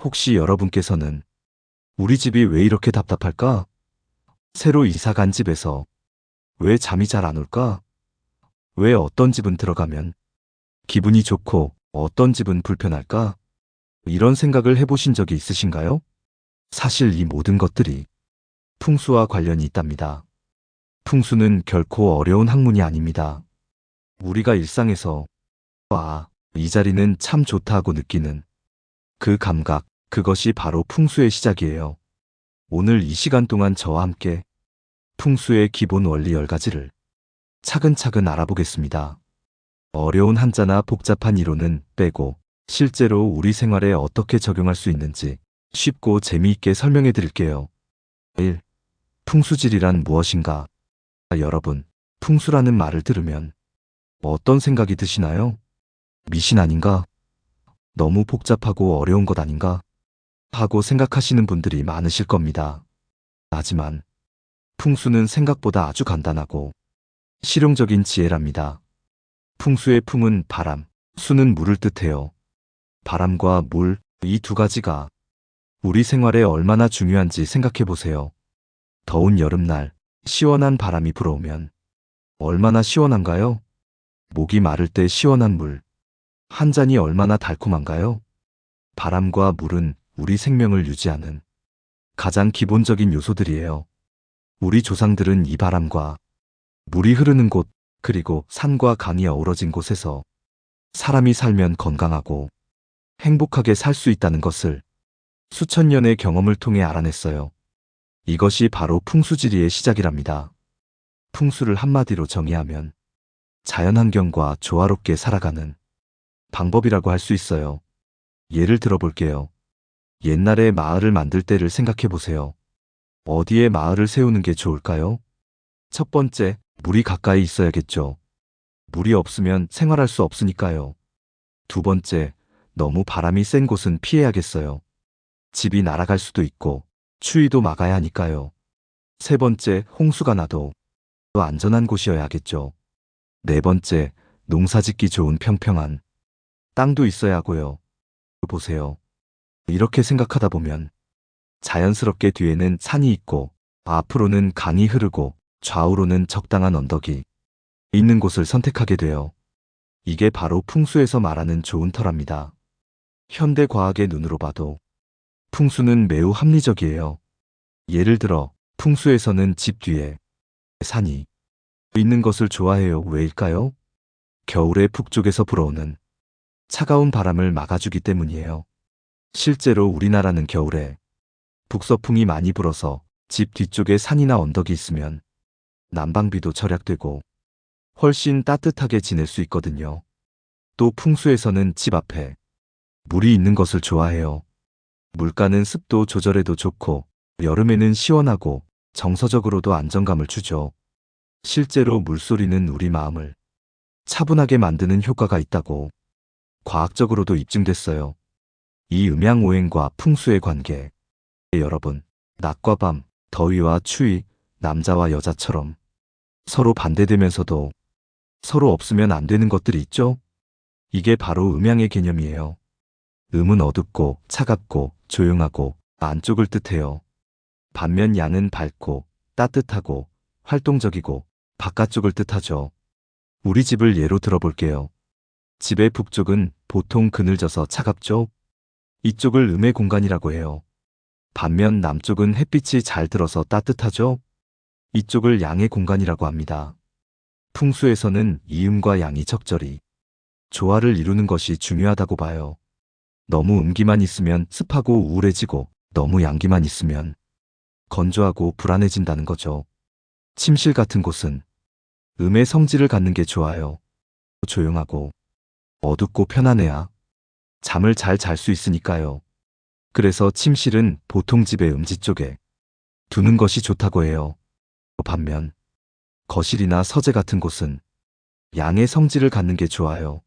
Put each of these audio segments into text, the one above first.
혹시 여러분께서는 우리 집이 왜 이렇게 답답할까? 새로 이사 간 집에서 왜 잠이 잘 안 올까? 왜 어떤 집은 들어가면 기분이 좋고 어떤 집은 불편할까? 이런 생각을 해보신 적이 있으신가요? 사실 이 모든 것들이 풍수와 관련이 있답니다. 풍수는 결코 어려운 학문이 아닙니다. 우리가 일상에서 이 자리는 참 좋다 하고 느끼는 그 감각, 그것이 바로 풍수의 시작이에요. 오늘 이 시간 동안 저와 함께 풍수의 기본 원리 10가지를 차근차근 알아보겠습니다. 어려운 한자나 복잡한 이론은 빼고 실제로 우리 생활에 어떻게 적용할 수 있는지 쉽고 재미있게 설명해 드릴게요. 1. 풍수질이란 무엇인가? 여러분, 풍수라는 말을 들으면 어떤 생각이 드시나요? 미신 아닌가? 너무 복잡하고 어려운 것 아닌가? 하고 생각하시는 분들이 많으실 겁니다. 하지만 풍수는 생각보다 아주 간단하고 실용적인 지혜랍니다. 풍수의 풍은 바람, 수는 물을 뜻해요. 바람과 물, 이 두 가지가 우리 생활에 얼마나 중요한지 생각해 보세요. 더운 여름날 시원한 바람이 불어오면 얼마나 시원한가요? 목이 마를 때 시원한 물, 한 잔이 얼마나 달콤한가요? 바람과 물은 우리 생명을 유지하는 가장 기본적인 요소들이에요. 우리 조상들은 이 바람과 물이 흐르는 곳, 그리고 산과 강이 어우러진 곳에서 사람이 살면 건강하고 행복하게 살 수 있다는 것을 수천 년의 경험을 통해 알아냈어요. 이것이 바로 풍수지리의 시작이랍니다. 풍수를 한마디로 정의하면 자연환경과 조화롭게 살아가는 방법이라고 할 수 있어요. 예를 들어볼게요. 옛날에 마을을 만들 때를 생각해 보세요. 어디에 마을을 세우는 게 좋을까요? 첫 번째, 물이 가까이 있어야겠죠. 물이 없으면 생활할 수 없으니까요. 두 번째, 너무 바람이 센 곳은 피해야겠어요. 집이 날아갈 수도 있고 추위도 막아야 하니까요. 세 번째, 홍수가 나도 또 안전한 곳이어야겠죠. 네 번째, 농사짓기 좋은 평평한 땅도 있어야 하고요. 보세요. 이렇게 생각하다 보면 자연스럽게 뒤에는 산이 있고 앞으로는 강이 흐르고 좌우로는 적당한 언덕이 있는 곳을 선택하게 돼요. 이게 바로 풍수에서 말하는 좋은 터랍니다. 현대 과학의 눈으로 봐도 풍수는 매우 합리적이에요. 예를 들어 풍수에서는 집 뒤에 산이 있는 것을 좋아해요. 왜일까요? 겨울에 북쪽에서 불어오는 차가운 바람을 막아주기 때문이에요. 실제로 우리나라는 겨울에 북서풍이 많이 불어서 집 뒤쪽에 산이나 언덕이 있으면 난방비도 절약되고 훨씬 따뜻하게 지낼 수 있거든요. 또 풍수에서는 집 앞에 물이 있는 것을 좋아해요. 물가는 습도 조절에도 좋고 여름에는 시원하고 정서적으로도 안정감을 주죠. 실제로 물소리는 우리 마음을 차분하게 만드는 효과가 있다고 과학적으로도 입증됐어요. 이 음양오행과 풍수의 관계. 여러분, 낮과 밤, 더위와 추위, 남자와 여자처럼 서로 반대되면서도 서로 없으면 안 되는 것들이 있죠? 이게 바로 음양의 개념이에요. 음은 어둡고 차갑고 조용하고 안쪽을 뜻해요. 반면 양은 밝고 따뜻하고 활동적이고 바깥쪽을 뜻하죠. 우리 집을 예로 들어볼게요. 집의 북쪽은 보통 그늘져서 차갑죠? 이쪽을 음의 공간이라고 해요. 반면 남쪽은 햇빛이 잘 들어서 따뜻하죠? 이쪽을 양의 공간이라고 합니다. 풍수에서는 이 음과 양이 적절히 조화를 이루는 것이 중요하다고 봐요. 너무 음기만 있으면 습하고 우울해지고 너무 양기만 있으면 건조하고 불안해진다는 거죠. 침실 같은 곳은 음의 성질을 갖는 게 좋아요. 조용하고 어둡고 편안해야 잠을 잘 잘 수 있으니까요. 그래서 침실은 보통 집의 음지 쪽에 두는 것이 좋다고 해요. 반면 거실이나 서재 같은 곳은 양의 성질을 갖는 게 좋아요.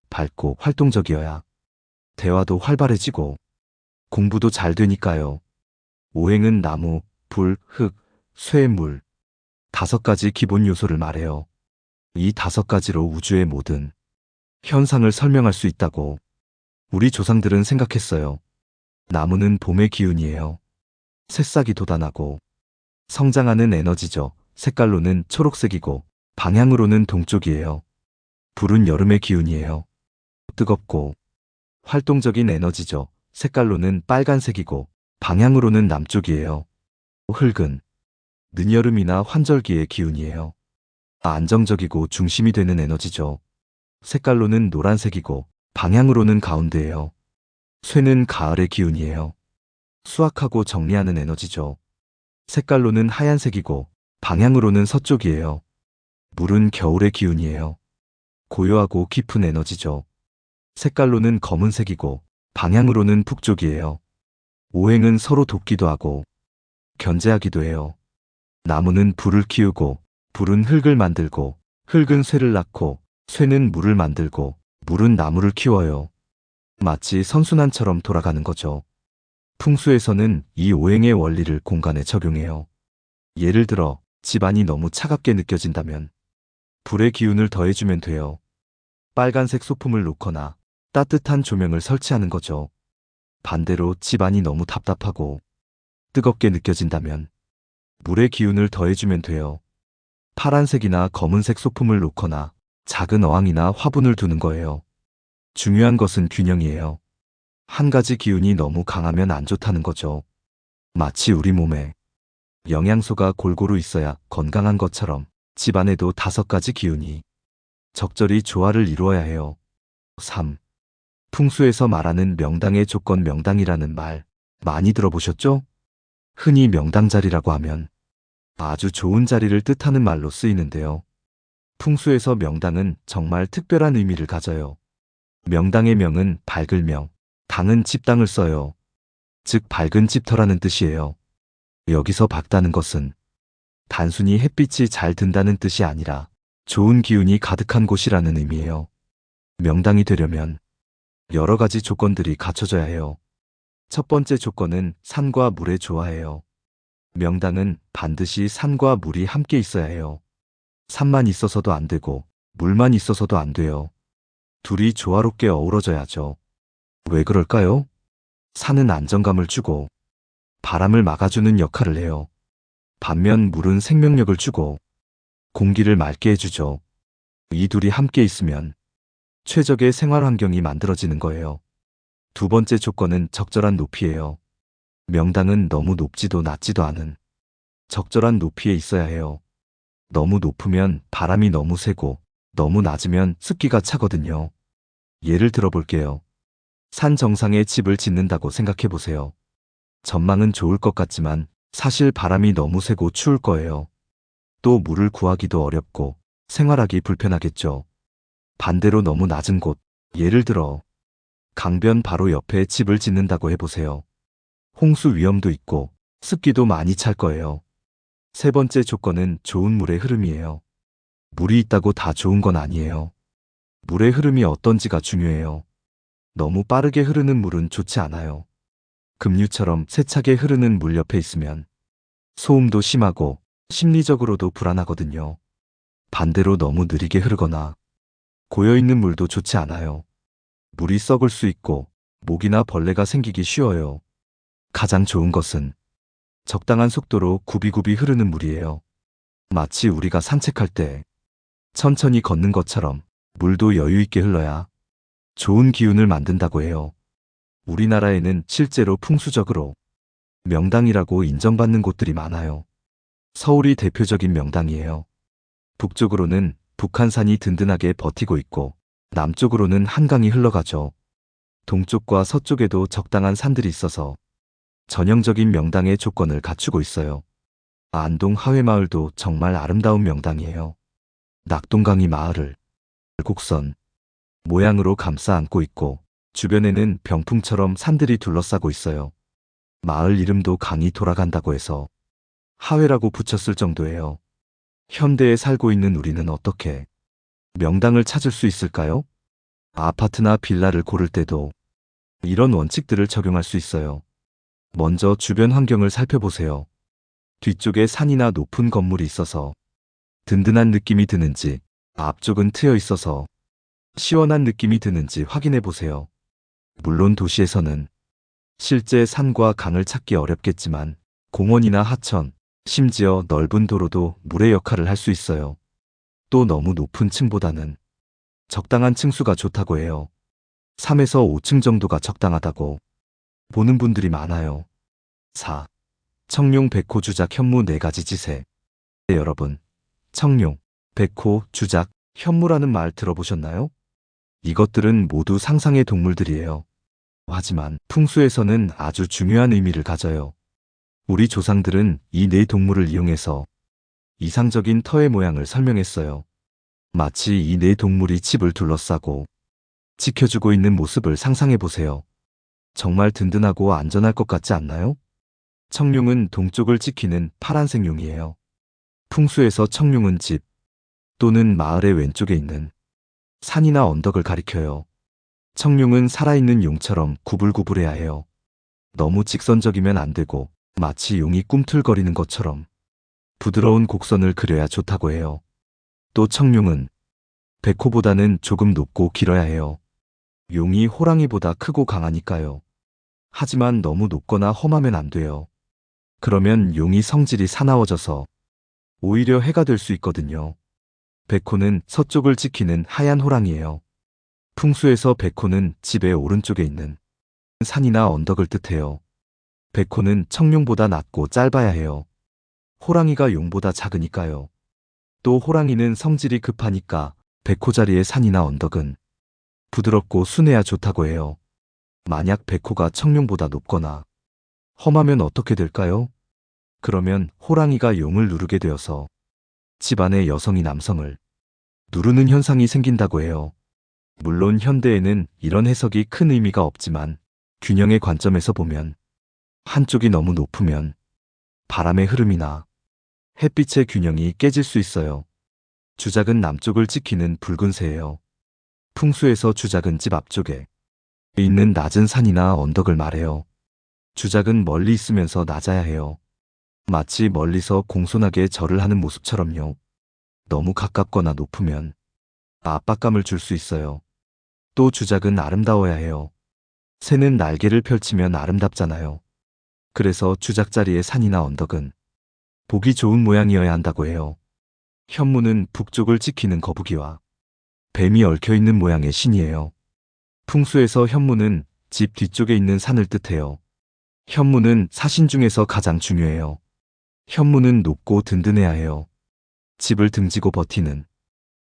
밝고 활동적이어야 대화도 활발해지고 공부도 잘 되니까요. 오행은 나무, 불, 흙, 쇠, 물 5가지 기본 요소를 말해요. 이 5가지로 우주의 모든 현상을 설명할 수 있다고 우리 조상들은 생각했어요. 나무는 봄의 기운이에요. 새싹이 돋아나고 성장하는 에너지죠. 색깔로는 초록색이고 방향으로는 동쪽이에요. 불은 여름의 기운이에요. 뜨겁고 활동적인 에너지죠. 색깔로는 빨간색이고 방향으로는 남쪽이에요. 흙은 늦여름이나 환절기의 기운이에요. 안정적이고 중심이 되는 에너지죠. 색깔로는 노란색이고 방향으로는 가운데예요. 쇠는 가을의 기운이에요. 수확하고 정리하는 에너지죠. 색깔로는 하얀색이고 방향으로는 서쪽이에요. 물은 겨울의 기운이에요. 고요하고 깊은 에너지죠. 색깔로는 검은색이고 방향으로는 북쪽이에요. 오행은 서로 돕기도 하고 견제하기도 해요. 나무는 불을 키우고 불은 흙을 만들고 흙은 쇠를 낳고 쇠는 물을 만들고 물은 나무를 키워요. 마치 선순환처럼 돌아가는 거죠. 풍수에서는 이 오행의 원리를 공간에 적용해요. 예를 들어 집안이 너무 차갑게 느껴진다면 불의 기운을 더해주면 돼요. 빨간색 소품을 놓거나 따뜻한 조명을 설치하는 거죠. 반대로 집안이 너무 답답하고 뜨겁게 느껴진다면 물의 기운을 더해주면 돼요. 파란색이나 검은색 소품을 놓거나 작은 어항이나 화분을 두는 거예요. 중요한 것은 균형이에요. 한 가지 기운이 너무 강하면 안 좋다는 거죠. 마치 우리 몸에 영양소가 골고루 있어야 건강한 것처럼 집안에도 5가지 기운이 적절히 조화를 이루어야 해요. 3. 풍수에서 말하는 명당의 조건. 명당이라는 말 많이 들어보셨죠? 흔히 명당자리라고 하면 아주 좋은 자리를 뜻하는 말로 쓰이는데요. 풍수에서 명당은 정말 특별한 의미를 가져요. 명당의 명은 밝을 명, 당은 집당을 써요. 즉 밝은 집터라는 뜻이에요. 여기서 밝다는 것은 단순히 햇빛이 잘 든다는 뜻이 아니라 좋은 기운이 가득한 곳이라는 의미예요. 명당이 되려면 여러 가지 조건들이 갖춰져야 해요. 첫 번째 조건은 산과 물의 조화예요. 명당은 반드시 산과 물이 함께 있어야 해요. 산만 있어서도 안 되고 물만 있어서도 안 돼요. 둘이 조화롭게 어우러져야죠. 왜 그럴까요? 산은 안정감을 주고 바람을 막아주는 역할을 해요. 반면 물은 생명력을 주고 공기를 맑게 해주죠. 이 둘이 함께 있으면 최적의 생활 환경이 만들어지는 거예요. 두 번째 조건은 적절한 높이예요. 명당은 너무 높지도 낮지도 않은 적절한 높이에 있어야 해요. 너무 높으면 바람이 너무 세고 너무 낮으면 습기가 차거든요. 예를 들어 볼게요. 산 정상에 집을 짓는다고 생각해 보세요. 전망은 좋을 것 같지만 사실 바람이 너무 세고 추울 거예요. 또 물을 구하기도 어렵고 생활하기 불편하겠죠. 반대로 너무 낮은 곳, 예를 들어 강변 바로 옆에 집을 짓는다고 해보세요. 홍수 위험도 있고 습기도 많이 찰 거예요. 세 번째 조건은 좋은 물의 흐름이에요. 물이 있다고 다 좋은 건 아니에요. 물의 흐름이 어떤지가 중요해요. 너무 빠르게 흐르는 물은 좋지 않아요. 급류처럼 세차게 흐르는 물 옆에 있으면 소음도 심하고 심리적으로도 불안하거든요. 반대로 너무 느리게 흐르거나 고여있는 물도 좋지 않아요. 물이 썩을 수 있고 모기나 벌레가 생기기 쉬워요. 가장 좋은 것은 적당한 속도로 굽이굽이 흐르는 물이에요. 마치 우리가 산책할 때 천천히 걷는 것처럼 물도 여유 있게 흘러야 좋은 기운을 만든다고 해요. 우리나라에는 실제로 풍수적으로 명당이라고 인정받는 곳들이 많아요. 서울이 대표적인 명당이에요. 북쪽으로는 북한산이 든든하게 버티고 있고 남쪽으로는 한강이 흘러가죠. 동쪽과 서쪽에도 적당한 산들이 있어서 전형적인 명당의 조건을 갖추고 있어요. 안동 하회마을도 정말 아름다운 명당이에요. 낙동강이 마을을 곡선 모양으로 감싸 안고 있고 주변에는 병풍처럼 산들이 둘러싸고 있어요. 마을 이름도 강이 돌아간다고 해서 하회라고 붙였을 정도예요. 현대에 살고 있는 우리는 어떻게 명당을 찾을 수 있을까요? 아파트나 빌라를 고를 때도 이런 원칙들을 적용할 수 있어요. 먼저 주변 환경을 살펴보세요. 뒤쪽에 산이나 높은 건물이 있어서 든든한 느낌이 드는지, 앞쪽은 트여 있어서 시원한 느낌이 드는지 확인해 보세요. 물론 도시에서는 실제 산과 강을 찾기 어렵겠지만 공원이나 하천, 심지어 넓은 도로도 물의 역할을 할 수 있어요. 또 너무 높은 층보다는 적당한 층수가 좋다고 해요. 3에서 5층 정도가 적당하다고 보는 분들이 많아요. 4. 청룡, 백호, 주작, 현무 4가지 지세. 네, 여러분, 청룡, 백호, 주작, 현무라는 말 들어보셨나요? 이것들은 모두 상상의 동물들이에요. 하지만 풍수에서는 아주 중요한 의미를 가져요. 우리 조상들은 이 네 동물을 이용해서 이상적인 터의 모양을 설명했어요. 마치 이 네 동물이 집을 둘러싸고 지켜주고 있는 모습을 상상해 보세요. 정말 든든하고 안전할 것 같지 않나요? 청룡은 동쪽을 지키는 파란색 용이에요. 풍수에서 청룡은 집 또는 마을의 왼쪽에 있는 산이나 언덕을 가리켜요. 청룡은 살아있는 용처럼 구불구불해야 해요. 너무 직선적이면 안 되고 마치 용이 꿈틀거리는 것처럼 부드러운 곡선을 그려야 좋다고 해요. 또 청룡은 백호보다는 조금 높고 길어야 해요. 용이 호랑이보다 크고 강하니까요. 하지만 너무 높거나 험하면 안 돼요. 그러면 용이 성질이 사나워져서 오히려 해가 될 수 있거든요. 백호는 서쪽을 지키는 하얀 호랑이에요. 풍수에서 백호는 집의 오른쪽에 있는 산이나 언덕을 뜻해요. 백호는 청룡보다 낮고 짧아야 해요. 호랑이가 용보다 작으니까요. 또 호랑이는 성질이 급하니까 백호 자리의 산이나 언덕은 부드럽고 순해야 좋다고 해요. 만약 백호가 청룡보다 높거나 험하면 어떻게 될까요? 그러면 호랑이가 용을 누르게 되어서 집안의 여성이 남성을 누르는 현상이 생긴다고 해요. 물론 현대에는 이런 해석이 큰 의미가 없지만 균형의 관점에서 보면 한쪽이 너무 높으면 바람의 흐름이나 햇빛의 균형이 깨질 수 있어요. 주작은 남쪽을 지키는 붉은 새예요. 풍수에서 주작은 집 앞쪽에 있는 낮은 산이나 언덕을 말해요. 주작은 멀리 있으면서 낮아야 해요. 마치 멀리서 공손하게 절을 하는 모습처럼요. 너무 가깝거나 높으면 압박감을 줄 수 있어요. 또 주작은 아름다워야 해요. 새는 날개를 펼치면 아름답잖아요. 그래서 주작 자리의 산이나 언덕은 보기 좋은 모양이어야 한다고 해요. 현무는 북쪽을 지키는 거북이와 뱀이 얽혀있는 모양의 신이에요. 풍수에서 현무는 집 뒤쪽에 있는 산을 뜻해요. 현무는 사신 중에서 가장 중요해요. 현무는 높고 든든해야 해요. 집을 등지고 버티는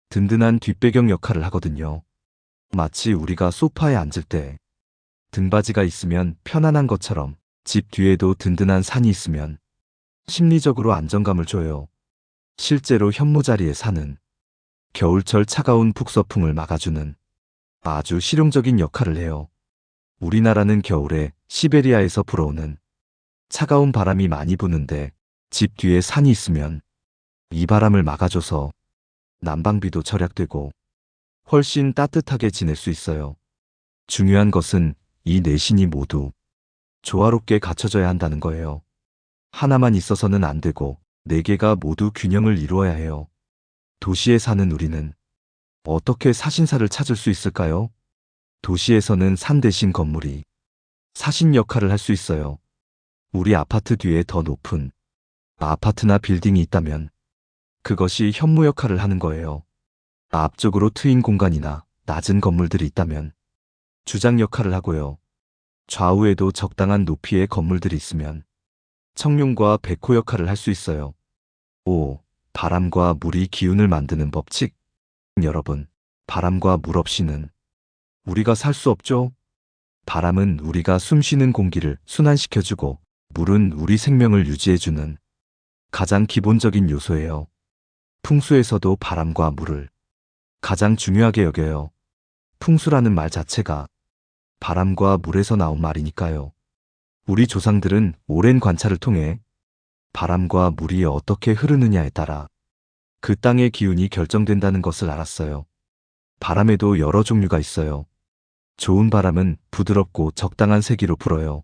든든한 뒷배경 역할을 하거든요. 마치 우리가 소파에 앉을 때 등받이가 있으면 편안한 것처럼 집 뒤에도 든든한 산이 있으면 심리적으로 안정감을 줘요. 실제로 현무 자리의 산은 겨울철 차가운 북서풍을 막아주는 아주 실용적인 역할을 해요. 우리나라는 겨울에 시베리아에서 불어오는 차가운 바람이 많이 부는데 집 뒤에 산이 있으면 이 바람을 막아줘서 난방비도 절약되고 훨씬 따뜻하게 지낼 수 있어요. 중요한 것은 이 네 신이 모두 조화롭게 갖춰져야 한다는 거예요. 하나만 있어서는 안 되고 네 개가 모두 균형을 이루어야 해요. 도시에 사는 우리는 어떻게 사신사를 찾을 수 있을까요? 도시에서는 산 대신 건물이 사신 역할을 할 수 있어요. 우리 아파트 뒤에 더 높은 아파트나 빌딩이 있다면 그것이 현무 역할을 하는 거예요. 앞쪽으로 트인 공간이나 낮은 건물들이 있다면 주작 역할을 하고요. 좌우에도 적당한 높이의 건물들이 있으면 청룡과 백호 역할을 할 수 있어요. 5. 바람과 물이 기운을 만드는 법칙. 여러분, 바람과 물 없이는 우리가 살 수 없죠? 바람은 우리가 숨쉬는 공기를 순환시켜주고 물은 우리 생명을 유지해주는 가장 기본적인 요소예요. 풍수에서도 바람과 물을 가장 중요하게 여겨요. 풍수라는 말 자체가 바람과 물에서 나온 말이니까요. 우리 조상들은 오랜 관찰을 통해 바람과 물이 어떻게 흐르느냐에 따라 그 땅의 기운이 결정된다는 것을 알았어요. 바람에도 여러 종류가 있어요. 좋은 바람은 부드럽고 적당한 세기로 불어요.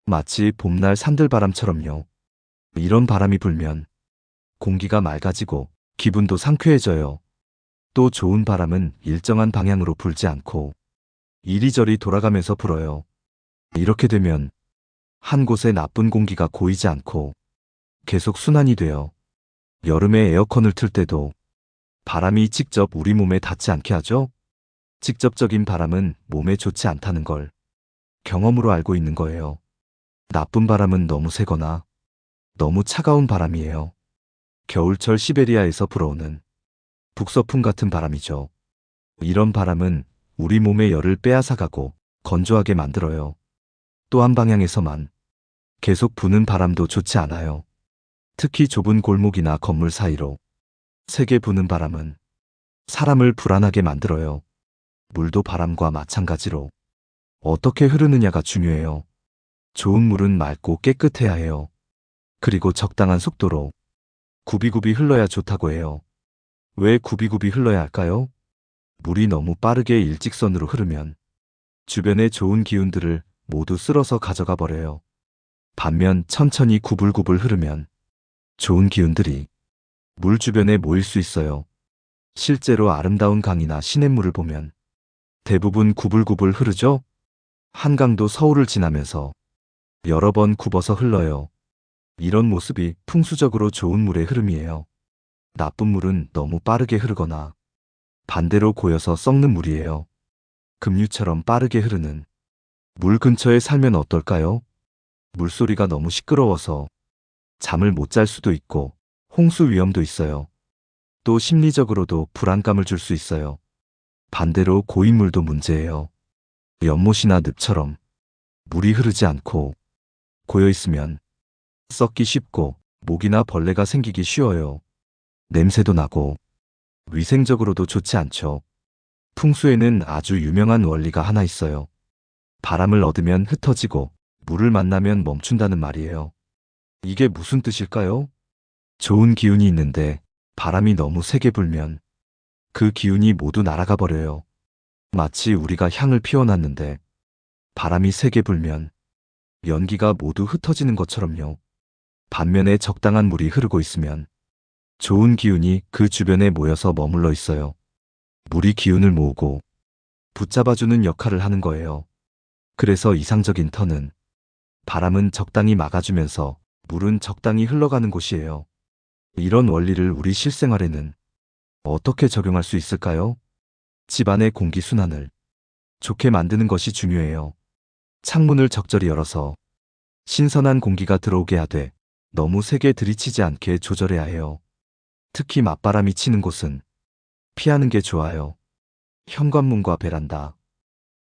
마치 봄날 산들바람처럼요. 이런 바람이 불면 공기가 맑아지고 기분도 상쾌해져요. 또 좋은 바람은 일정한 방향으로 불지 않고 이리저리 돌아가면서 불어요. 이렇게 되면 한 곳에 나쁜 공기가 고이지 않고 계속 순환이 돼요. 여름에 에어컨을 틀 때도 바람이 직접 우리 몸에 닿지 않게 하죠? 직접적인 바람은 몸에 좋지 않다는 걸 경험으로 알고 있는 거예요. 나쁜 바람은 너무 세거나 너무 차가운 바람이에요. 겨울철 시베리아에서 불어오는 북서풍 같은 바람이죠. 이런 바람은 우리 몸의 열을 빼앗아가고 건조하게 만들어요. 또 한 방향에서만 계속 부는 바람도 좋지 않아요. 특히 좁은 골목이나 건물 사이로 세게 부는 바람은 사람을 불안하게 만들어요. 물도 바람과 마찬가지로 어떻게 흐르느냐가 중요해요. 좋은 물은 맑고 깨끗해야 해요. 그리고 적당한 속도로 굽이굽이 흘러야 좋다고 해요. 왜 굽이굽이 흘러야 할까요? 물이 너무 빠르게 일직선으로 흐르면 주변의 좋은 기운들을 모두 쓸어서 가져가 버려요. 반면 천천히 구불구불 흐르면 좋은 기운들이 물 주변에 모일 수 있어요. 실제로 아름다운 강이나 시냇물을 보면 대부분 구불구불 흐르죠? 한강도 서울을 지나면서 여러 번 굽어서 흘러요. 이런 모습이 풍수적으로 좋은 물의 흐름이에요. 나쁜 물은 너무 빠르게 흐르거나 반대로 고여서 썩는 물이에요. 급류처럼 빠르게 흐르는 물 근처에 살면 어떨까요? 물소리가 너무 시끄러워서 잠을 못 잘 수도 있고 홍수 위험도 있어요. 또 심리적으로도 불안감을 줄 수 있어요. 반대로 고인 물도 문제예요. 연못이나 늪처럼 물이 흐르지 않고 고여 있으면 썩기 쉽고 모기나 벌레가 생기기 쉬워요. 냄새도 나고 위생적으로도 좋지 않죠. 풍수에는 아주 유명한 원리가 하나 있어요. 바람을 얻으면 흩어지고 물을 만나면 멈춘다는 말이에요. 이게 무슨 뜻일까요? 좋은 기운이 있는데 바람이 너무 세게 불면 그 기운이 모두 날아가 버려요. 마치 우리가 향을 피워놨는데 바람이 세게 불면 연기가 모두 흩어지는 것처럼요. 반면에 적당한 물이 흐르고 있으면 좋은 기운이 그 주변에 모여서 머물러 있어요. 물이 기운을 모으고 붙잡아주는 역할을 하는 거예요. 그래서 이상적인 터는 바람은 적당히 막아주면서 물은 적당히 흘러가는 곳이에요. 이런 원리를 우리 실생활에는 어떻게 적용할 수 있을까요? 집안의 공기순환을 좋게 만드는 것이 중요해요. 창문을 적절히 열어서 신선한 공기가 들어오게 하되 너무 세게 들이치지 않게 조절해야 해요. 특히 맞바람이 치는 곳은 피하는 게 좋아요. 현관문과 베란다,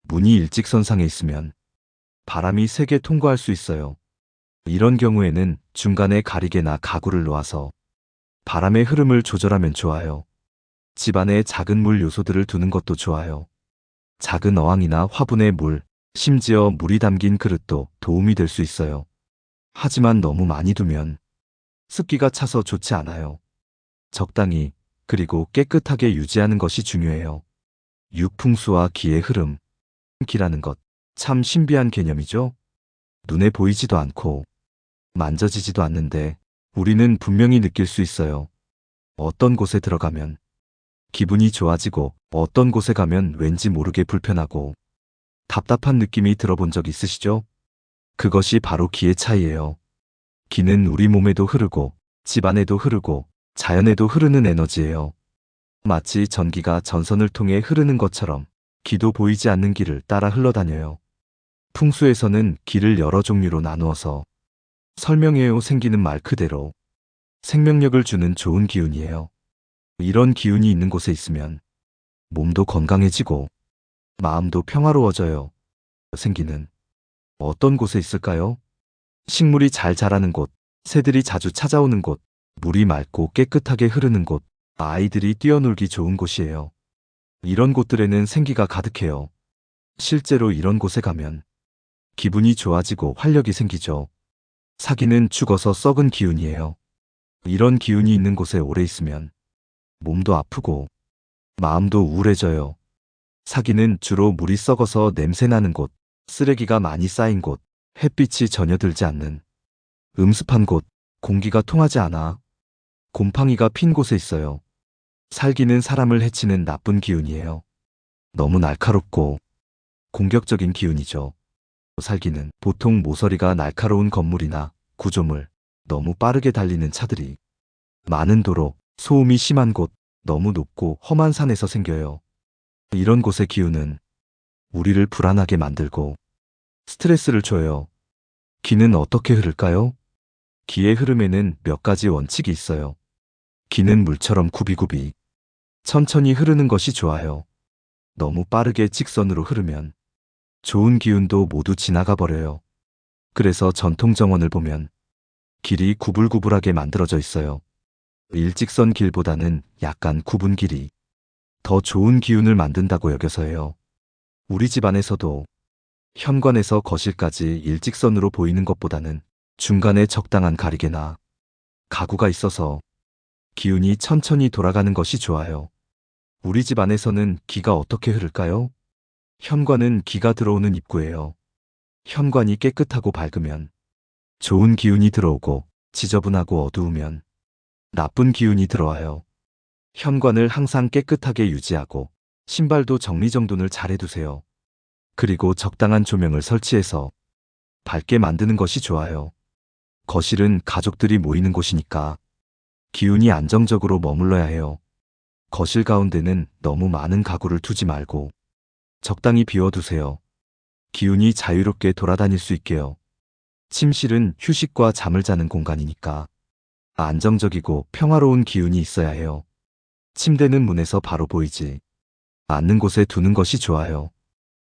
문이 일직선상에 있으면 바람이 세게 통과할 수 있어요. 이런 경우에는 중간에 가리개나 가구를 놓아서 바람의 흐름을 조절하면 좋아요. 집안에 작은 물 요소들을 두는 것도 좋아요. 작은 어항이나 화분에 물, 심지어 물이 담긴 그릇도 도움이 될 수 있어요. 하지만 너무 많이 두면 습기가 차서 좋지 않아요. 적당히 그리고 깨끗하게 유지하는 것이 중요해요. 육풍수와 기의 흐름. 기라는 것 참 신비한 개념이죠. 눈에 보이지도 않고 만져지지도 않는데 우리는 분명히 느낄 수 있어요. 어떤 곳에 들어가면 기분이 좋아지고 어떤 곳에 가면 왠지 모르게 불편하고 답답한 느낌이 들어본 적 있으시죠? 그것이 바로 기의 차이예요. 기는 우리 몸에도 흐르고 집안에도 흐르고 자연에도 흐르는 에너지예요. 마치 전기가 전선을 통해 흐르는 것처럼 기도 보이지 않는 길을 따라 흘러다녀요. 풍수에서는 기를 여러 종류로 나누어서 설명해요. 생기는 말 그대로 생명력을 주는 좋은 기운이에요. 이런 기운이 있는 곳에 있으면 몸도 건강해지고 마음도 평화로워져요. 생기는 어떤 곳에 있을까요? 식물이 잘 자라는 곳, 새들이 자주 찾아오는 곳, 물이 맑고 깨끗하게 흐르는 곳, 아이들이 뛰어놀기 좋은 곳이에요. 이런 곳들에는 생기가 가득해요. 실제로 이런 곳에 가면 기분이 좋아지고 활력이 생기죠. 사기는 죽어서 썩은 기운이에요. 이런 기운이 있는 곳에 오래 있으면 몸도 아프고 마음도 우울해져요. 사기는 주로 물이 썩어서 냄새나는 곳, 쓰레기가 많이 쌓인 곳, 햇빛이 전혀 들지 않는 음습한 곳, 공기가 통하지 않아 곰팡이가 핀 곳에 있어요. 살기는 사람을 해치는 나쁜 기운이에요. 너무 날카롭고 공격적인 기운이죠. 살기는 보통 모서리가 날카로운 건물이나 구조물, 너무 빠르게 달리는 차들이 많은 도로, 소음이 심한 곳, 너무 높고 험한 산에서 생겨요. 이런 곳의 기운은 우리를 불안하게 만들고 스트레스를 줘요. 기는 어떻게 흐를까요? 기의 흐름에는 몇 가지 원칙이 있어요. 기는 물처럼 굽이굽이 천천히 흐르는 것이 좋아요. 너무 빠르게 직선으로 흐르면 좋은 기운도 모두 지나가 버려요. 그래서 전통 정원을 보면 길이 구불구불하게 만들어져 있어요. 일직선 길보다는 약간 굽은 길이 더 좋은 기운을 만든다고 여겨서예요. 우리 집 안에서도 현관에서 거실까지 일직선으로 보이는 것보다는 중간에 적당한 가리개나 가구가 있어서 기운이 천천히 돌아가는 것이 좋아요. 우리 집 안에서는 기가 어떻게 흐를까요? 현관은 기가 들어오는 입구예요. 현관이 깨끗하고 밝으면 좋은 기운이 들어오고 지저분하고 어두우면 나쁜 기운이 들어와요. 현관을 항상 깨끗하게 유지하고 신발도 정리정돈을 잘 해두세요. 그리고 적당한 조명을 설치해서 밝게 만드는 것이 좋아요. 거실은 가족들이 모이는 곳이니까 기운이 안정적으로 머물러야 해요. 거실 가운데는 너무 많은 가구를 두지 말고 적당히 비워두세요. 기운이 자유롭게 돌아다닐 수 있게요. 침실은 휴식과 잠을 자는 공간이니까 안정적이고 평화로운 기운이 있어야 해요. 침대는 문에서 바로 보이지 않는 곳에 두는 것이 좋아요.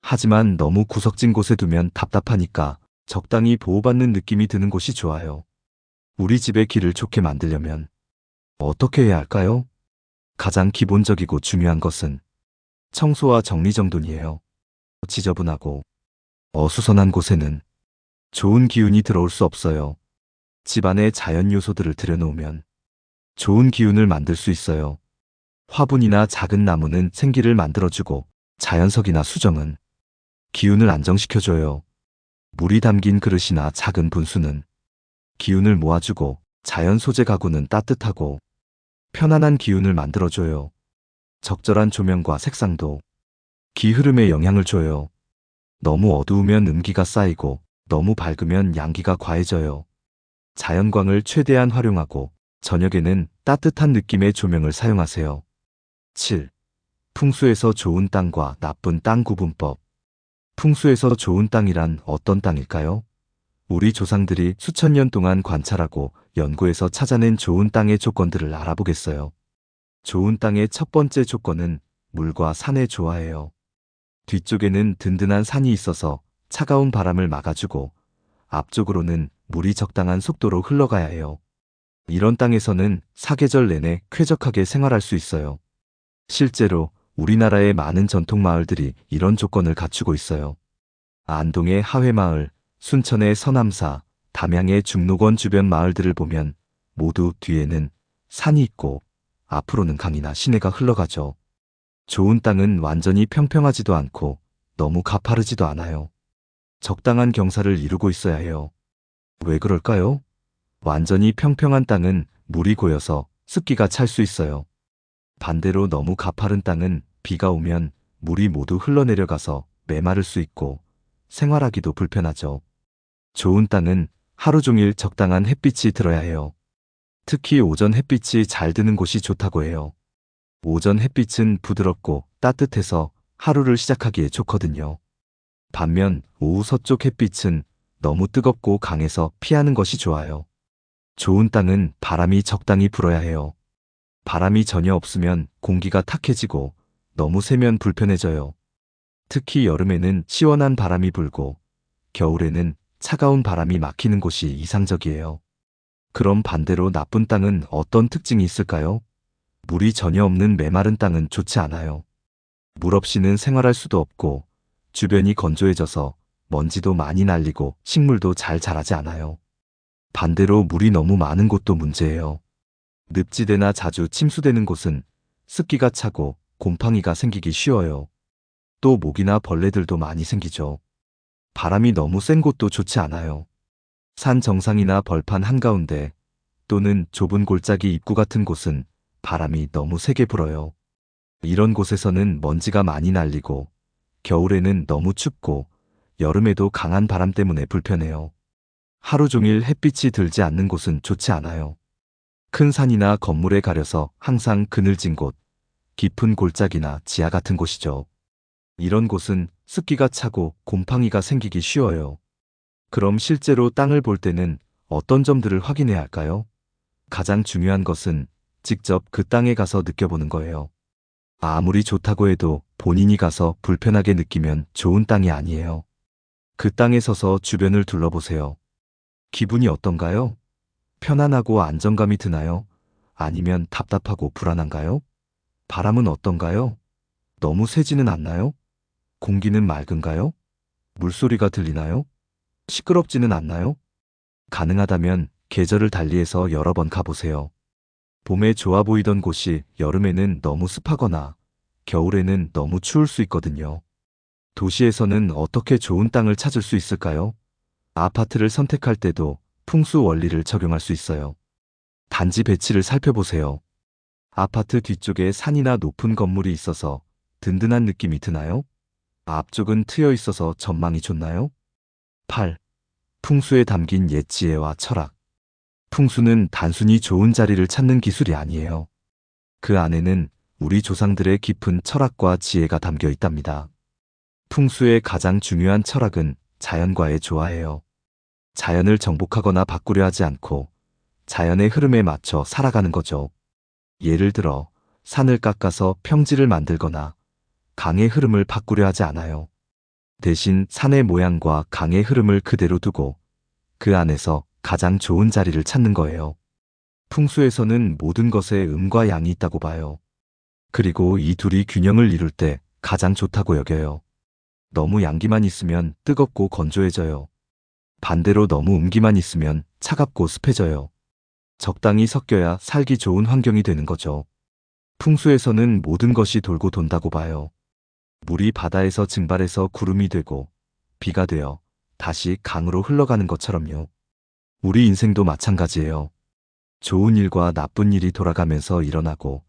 하지만 너무 구석진 곳에 두면 답답하니까 적당히 보호받는 느낌이 드는 곳이 좋아요. 우리 집의 기를 좋게 만들려면 어떻게 해야 할까요? 가장 기본적이고 중요한 것은 청소와 정리정돈이에요. 지저분하고 어수선한 곳에는 좋은 기운이 들어올 수 없어요. 집안에 자연 요소들을 들여놓으면 좋은 기운을 만들 수 있어요. 화분이나 작은 나무는 생기를 만들어주고 자연석이나 수정은 기운을 안정시켜줘요. 물이 담긴 그릇이나 작은 분수는 기운을 모아주고 자연 소재 가구는 따뜻하고 편안한 기운을 만들어줘요. 적절한 조명과 색상도 기 흐름에 영향을 줘요. 너무 어두우면 음기가 쌓이고 너무 밝으면 양기가 과해져요. 자연광을 최대한 활용하고 저녁에는 따뜻한 느낌의 조명을 사용하세요. 7. 풍수에서 좋은 땅과 나쁜 땅 구분법. 풍수에서 좋은 땅이란 어떤 땅일까요? 우리 조상들이 수천 년 동안 관찰하고 연구해서 찾아낸 좋은 땅의 조건들을 알아보겠어요. 좋은 땅의 첫 번째 조건은 물과 산의 조화예요. 뒤쪽에는 든든한 산이 있어서 차가운 바람을 막아주고 앞쪽으로는 물이 적당한 속도로 흘러가야 해요. 이런 땅에서는 사계절 내내 쾌적하게 생활할 수 있어요. 실제로 우리나라의 많은 전통 마을들이 이런 조건을 갖추고 있어요. 안동의 하회마을, 순천의 서남사, 담양의 중록원 주변 마을들을 보면 모두 뒤에는 산이 있고 앞으로는 강이나 시내가 흘러가죠. 좋은 땅은 완전히 평평하지도 않고 너무 가파르지도 않아요. 적당한 경사를 이루고 있어야 해요. 왜 그럴까요? 완전히 평평한 땅은 물이 고여서 습기가 찰 수 있어요. 반대로 너무 가파른 땅은 비가 오면 물이 모두 흘러내려가서 메마를 수 있고 생활하기도 불편하죠. 좋은 땅은 하루 종일 적당한 햇빛이 들어야 해요. 특히 오전 햇빛이 잘 드는 곳이 좋다고 해요. 오전 햇빛은 부드럽고 따뜻해서 하루를 시작하기에 좋거든요. 반면 오후 서쪽 햇빛은 너무 뜨겁고 강해서 피하는 것이 좋아요. 좋은 땅은 바람이 적당히 불어야 해요. 바람이 전혀 없으면 공기가 탁해지고 너무 세면 불편해져요. 특히 여름에는 시원한 바람이 불고 겨울에는 차가운 바람이 막히는 곳이 이상적이에요. 그럼 반대로 나쁜 땅은 어떤 특징이 있을까요? 물이 전혀 없는 메마른 땅은 좋지 않아요. 물 없이는 생활할 수도 없고 주변이 건조해져서 먼지도 많이 날리고 식물도 잘 자라지 않아요. 반대로 물이 너무 많은 곳도 문제예요. 늪지대나 자주 침수되는 곳은 습기가 차고 곰팡이가 생기기 쉬워요. 또 모기나 벌레들도 많이 생기죠. 바람이 너무 센 곳도 좋지 않아요. 산 정상이나 벌판 한가운데 또는 좁은 골짜기 입구 같은 곳은 바람이 너무 세게 불어요. 이런 곳에서는 먼지가 많이 날리고 겨울에는 너무 춥고 여름에도 강한 바람 때문에 불편해요. 하루 종일 햇빛이 들지 않는 곳은 좋지 않아요. 큰 산이나 건물에 가려서 항상 그늘진 곳, 깊은 골짜기나 지하 같은 곳이죠. 이런 곳은 습기가 차고 곰팡이가 생기기 쉬워요. 그럼 실제로 땅을 볼 때는 어떤 점들을 확인해야 할까요? 가장 중요한 것은 직접 그 땅에 가서 느껴보는 거예요. 아무리 좋다고 해도 본인이 가서 불편하게 느끼면 좋은 땅이 아니에요. 그 땅에 서서 주변을 둘러보세요. 기분이 어떤가요? 편안하고 안정감이 드나요? 아니면 답답하고 불안한가요? 바람은 어떤가요? 너무 세지는 않나요? 공기는 맑은가요? 물소리가 들리나요? 시끄럽지는 않나요? 가능하다면 계절을 달리해서 여러 번 가보세요. 봄에 좋아 보이던 곳이 여름에는 너무 습하거나 겨울에는 너무 추울 수 있거든요. 도시에서는 어떻게 좋은 땅을 찾을 수 있을까요? 아파트를 선택할 때도 풍수 원리를 적용할 수 있어요. 단지 배치를 살펴보세요. 아파트 뒤쪽에 산이나 높은 건물이 있어서 든든한 느낌이 드나요? 앞쪽은 트여 있어서 전망이 좋나요? 8. 풍수에 담긴 옛 지혜와 철학. 풍수는 단순히 좋은 자리를 찾는 기술이 아니에요. 그 안에는 우리 조상들의 깊은 철학과 지혜가 담겨 있답니다. 풍수의 가장 중요한 철학은 자연과의 조화예요. 자연을 정복하거나 바꾸려 하지 않고 자연의 흐름에 맞춰 살아가는 거죠. 예를 들어 산을 깎아서 평지를 만들거나 강의 흐름을 바꾸려 하지 않아요. 대신 산의 모양과 강의 흐름을 그대로 두고 그 안에서 가장 좋은 자리를 찾는 거예요. 풍수에서는 모든 것에 음과 양이 있다고 봐요. 그리고 이 둘이 균형을 이룰 때 가장 좋다고 여겨요. 너무 양기만 있으면 뜨겁고 건조해져요. 반대로 너무 음기만 있으면 차갑고 습해져요. 적당히 섞여야 살기 좋은 환경이 되는 거죠. 풍수에서는 모든 것이 돌고 돈다고 봐요. 물이 바다에서 증발해서 구름이 되고 비가 되어 다시 강으로 흘러가는 것처럼요. 우리 인생도 마찬가지예요. 좋은 일과 나쁜 일이 돌아가면서 일어나고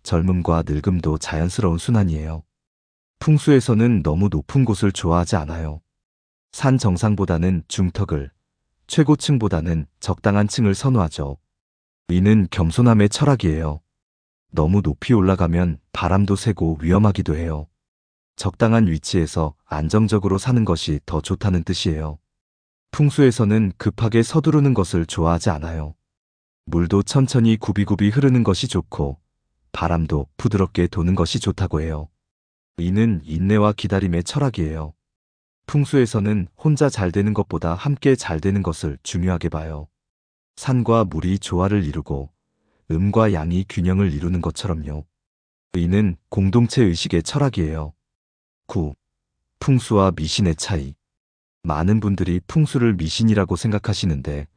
젊음과 늙음도 자연스러운 순환이에요. 풍수에서는 너무 높은 곳을 좋아하지 않아요. 산 정상보다는 중턱을, 최고층보다는 적당한 층을 선호하죠. 이는 겸손함의 철학이에요. 너무 높이 올라가면 바람도 세고 위험하기도 해요. 적당한 위치에서 안정적으로 사는 것이 더 좋다는 뜻이에요. 풍수에서는 급하게 서두르는 것을 좋아하지 않아요. 물도 천천히 굽이굽이 흐르는 것이 좋고 바람도 부드럽게 도는 것이 좋다고 해요. 이는 인내와 기다림의 철학이에요. 풍수에서는 혼자 잘 되는 것보다 함께 잘 되는 것을 중요하게 봐요. 산과 물이 조화를 이루고 음과 양이 균형을 이루는 것처럼요. 이는 공동체 의식의 철학이에요. 9. 풍수와 미신의 차이. 많은 분들이 풍수를 미신이라고 생각하시는데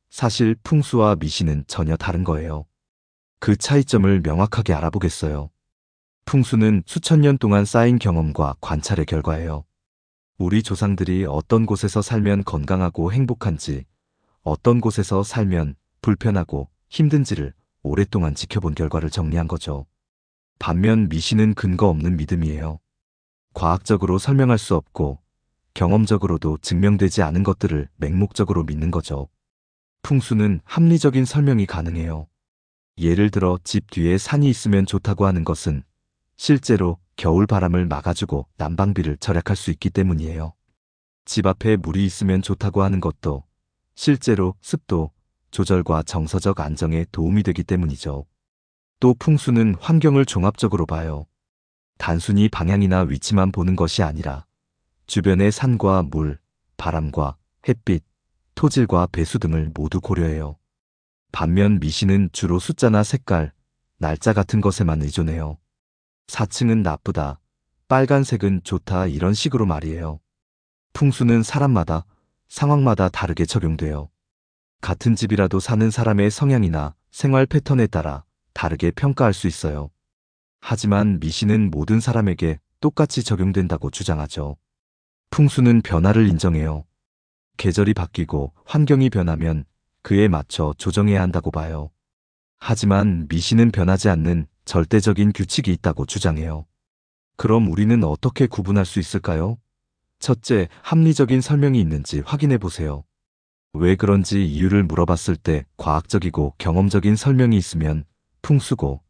사실 풍수와 미신은 전혀 다른 거예요. 그 차이점을 명확하게 알아보겠어요. 풍수는 수천 년 동안 쌓인 경험과 관찰의 결과예요. 우리 조상들이 어떤 곳에서 살면 건강하고 행복한지, 어떤 곳에서 살면 불편하고 힘든지를 오랫동안 지켜본 결과를 정리한 거죠. 반면 미신은 근거 없는 믿음이에요. 과학적으로 설명할 수 없고 경험적으로도 증명되지 않은 것들을 맹목적으로 믿는 거죠. 풍수는 합리적인 설명이 가능해요. 예를 들어 집 뒤에 산이 있으면 좋다고 하는 것은 실제로 겨울 바람을 막아주고 난방비를 절약할 수 있기 때문이에요. 집 앞에 물이 있으면 좋다고 하는 것도 실제로 습도 조절과 정서적 안정에 도움이 되기 때문이죠. 또 풍수는 환경을 종합적으로 봐요. 단순히 방향이나 위치만 보는 것이 아니라 주변의 산과 물, 바람과 햇빛, 토질과 배수 등을 모두 고려해요. 반면 미신은 주로 숫자나 색깔, 날짜 같은 것에만 의존해요. 4층은 나쁘다, 빨간색은 좋다 이런 식으로 말이에요. 풍수는 사람마다, 상황마다 다르게 적용돼요. 같은 집이라도 사는 사람의 성향이나 생활 패턴에 따라 다르게 평가할 수 있어요. 하지만 미신은 모든 사람에게 똑같이 적용된다고 주장하죠. 풍수는 변화를 인정해요. 계절이 바뀌고 환경이 변하면 그에 맞춰 조정해야 한다고 봐요. 하지만 미신은 변하지 않는 절대적인 규칙이 있다고 주장해요. 그럼 우리는 어떻게 구분할 수 있을까요? 첫째, 합리적인 설명이 있는지 확인해 보세요. 왜 그런지 이유를 물어봤을 때 과학적이고 경험적인 설명이 있으면 풍수고,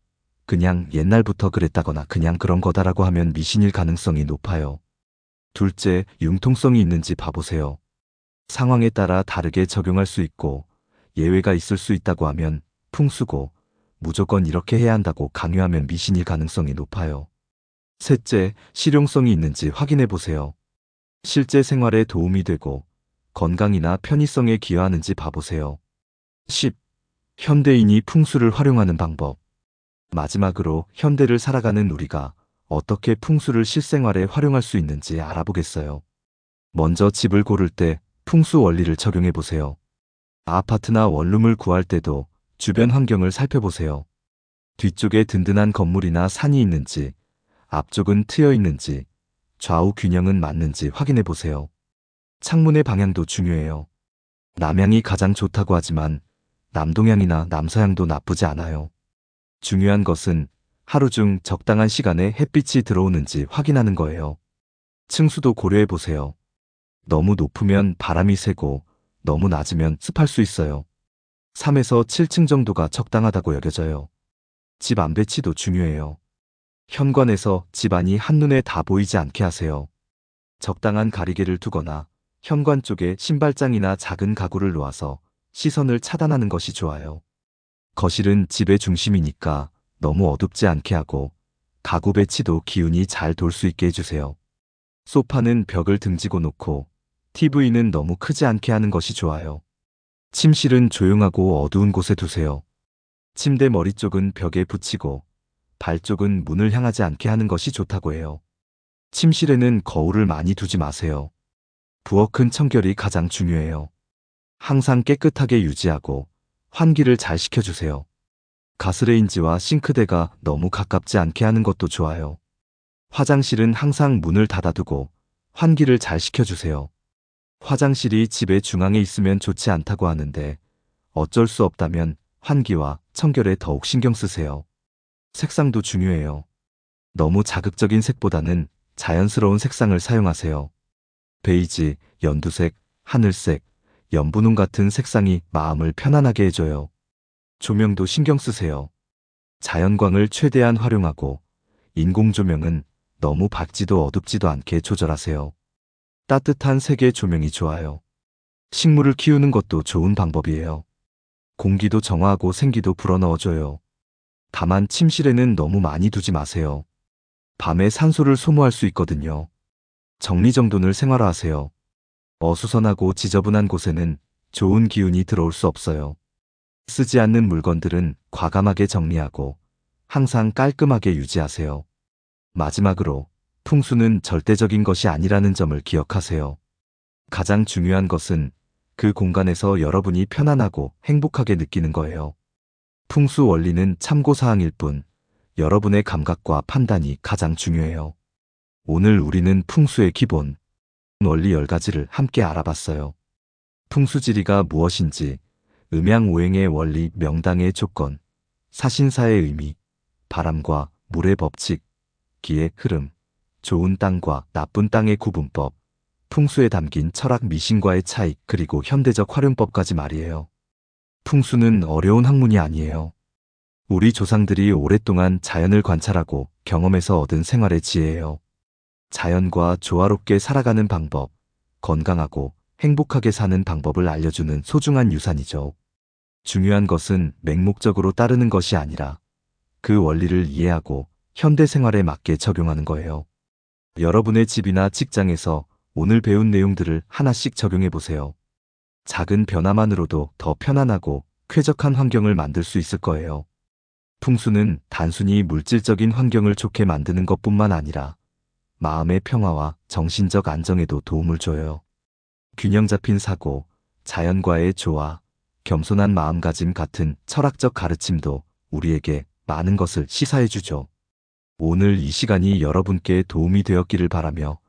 그냥 옛날부터 그랬다거나 그냥 그런 거다라고 하면 미신일 가능성이 높아요. 둘째, 융통성이 있는지 봐보세요. 상황에 따라 다르게 적용할 수 있고 예외가 있을 수 있다고 하면 풍수고, 무조건 이렇게 해야 한다고 강요하면 미신일 가능성이 높아요. 셋째, 실용성이 있는지 확인해 보세요. 실제 생활에 도움이 되고 건강이나 편의성에 기여하는지 봐보세요. 10. 현대인이 풍수를 활용하는 방법. 마지막으로 현대를 살아가는 우리가 어떻게 풍수를 실생활에 활용할 수 있는지 알아보겠어요. 먼저 집을 고를 때 풍수 원리를 적용해 보세요. 아파트나 원룸을 구할 때도 주변 환경을 살펴보세요. 뒤쪽에 든든한 건물이나 산이 있는지, 앞쪽은 트여 있는지, 좌우 균형은 맞는지 확인해 보세요. 창문의 방향도 중요해요. 남향이 가장 좋다고 하지만 남동향이나 남서향도 나쁘지 않아요. 중요한 것은 하루 중 적당한 시간에 햇빛이 들어오는지 확인하는 거예요. 층수도 고려해 보세요. 너무 높으면 바람이 새고 너무 낮으면 습할 수 있어요. 3에서 7층 정도가 적당하다고 여겨져요. 집 안 배치도 중요해요. 현관에서 집안이 한눈에 다 보이지 않게 하세요. 적당한 가리개를 두거나 현관 쪽에 신발장이나 작은 가구를 놓아서 시선을 차단하는 것이 좋아요. 거실은 집의 중심이니까 너무 어둡지 않게 하고 가구 배치도 기운이 잘 돌 수 있게 해주세요. 소파는 벽을 등지고 놓고 TV는 너무 크지 않게 하는 것이 좋아요. 침실은 조용하고 어두운 곳에 두세요. 침대 머리 쪽은 벽에 붙이고 발 쪽은 문을 향하지 않게 하는 것이 좋다고 해요. 침실에는 거울을 많이 두지 마세요. 부엌은 청결이 가장 중요해요. 항상 깨끗하게 유지하고 환기를 잘 시켜주세요. 가스레인지와 싱크대가 너무 가깝지 않게 하는 것도 좋아요. 화장실은 항상 문을 닫아두고 환기를 잘 시켜주세요. 화장실이 집의 중앙에 있으면 좋지 않다고 하는데 어쩔 수 없다면 환기와 청결에 더욱 신경 쓰세요. 색상도 중요해요. 너무 자극적인 색보다는 자연스러운 색상을 사용하세요. 베이지, 연두색, 하늘색, 연분홍 같은 색상이 마음을 편안하게 해줘요. 조명도 신경 쓰세요. 자연광을 최대한 활용하고 인공조명은 너무 밝지도 어둡지도 않게 조절하세요. 따뜻한 색의 조명이 좋아요. 식물을 키우는 것도 좋은 방법이에요. 공기도 정화하고 생기도 불어넣어줘요. 다만 침실에는 너무 많이 두지 마세요. 밤에 산소를 소모할 수 있거든요. 정리정돈을 생활화하세요. 어수선하고 지저분한 곳에는 좋은 기운이 들어올 수 없어요. 쓰지 않는 물건들은 과감하게 정리하고 항상 깔끔하게 유지하세요. 마지막으로 풍수는 절대적인 것이 아니라는 점을 기억하세요. 가장 중요한 것은 그 공간에서 여러분이 편안하고 행복하게 느끼는 거예요. 풍수 원리는 참고사항일 뿐 여러분의 감각과 판단이 가장 중요해요. 오늘 우리는 풍수의 기본, 원리 10가지를 함께 알아봤어요. 풍수지리가 무엇인지, 음양오행의 원리, 명당의 조건, 사신사의 의미, 바람과 물의 법칙, 기의 흐름, 좋은 땅과 나쁜 땅의 구분법, 풍수에 담긴 철학 미신과의 차이, 그리고 현대적 활용법까지 말이에요. 풍수는 어려운 학문이 아니에요. 우리 조상들이 오랫동안 자연을 관찰하고 경험해서 얻은 생활의 지혜예요. 자연과 조화롭게 살아가는 방법, 건강하고 행복하게 사는 방법을 알려주는 소중한 유산이죠. 중요한 것은 맹목적으로 따르는 것이 아니라 그 원리를 이해하고 현대 생활에 맞게 적용하는 거예요. 여러분의 집이나 직장에서 오늘 배운 내용들을 하나씩 적용해 보세요. 작은 변화만으로도 더 편안하고 쾌적한 환경을 만들 수 있을 거예요. 풍수는 단순히 물질적인 환경을 좋게 만드는 것뿐만 아니라 마음의 평화와 정신적 안정에도 도움을 줘요. 균형 잡힌 사고, 자연과의 조화, 겸손한 마음가짐 같은 철학적 가르침도 우리에게 많은 것을 시사해 주죠. 오늘 이 시간이 여러분께 도움이 되었기를 바라며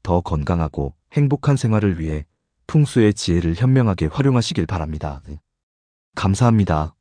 더 건강하고 행복한 생활을 위해 풍수의 지혜를 현명하게 활용하시길 바랍니다. 감사합니다.